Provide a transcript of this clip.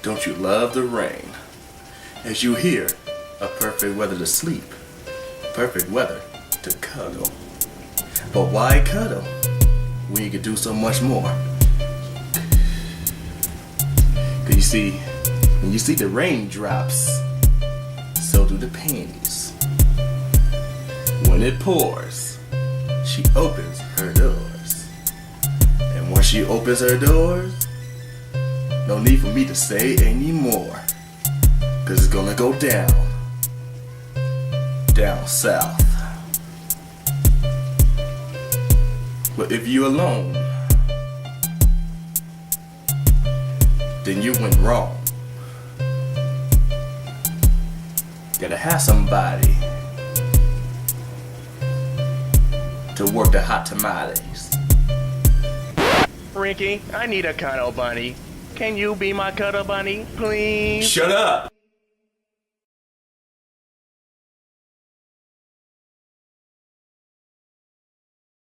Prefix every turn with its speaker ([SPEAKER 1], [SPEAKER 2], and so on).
[SPEAKER 1] Don't you love the rain? As you hear, a perfect weather to sleep, perfect weather to cuddle. But why cuddle when you can do so much more? Cause you see, when you see the raindrops, so do the panties. When it pours, she opens her doors. And once she opens her doors, no need for me to say anymore. Cause it's gonna go down south. But if you're alone, then you went wrong. Gotta have somebody to work the hot tamales.
[SPEAKER 2] Frankie, I need a cuddle bunny. Can you be my cuddle bunny, please?
[SPEAKER 1] Shut up!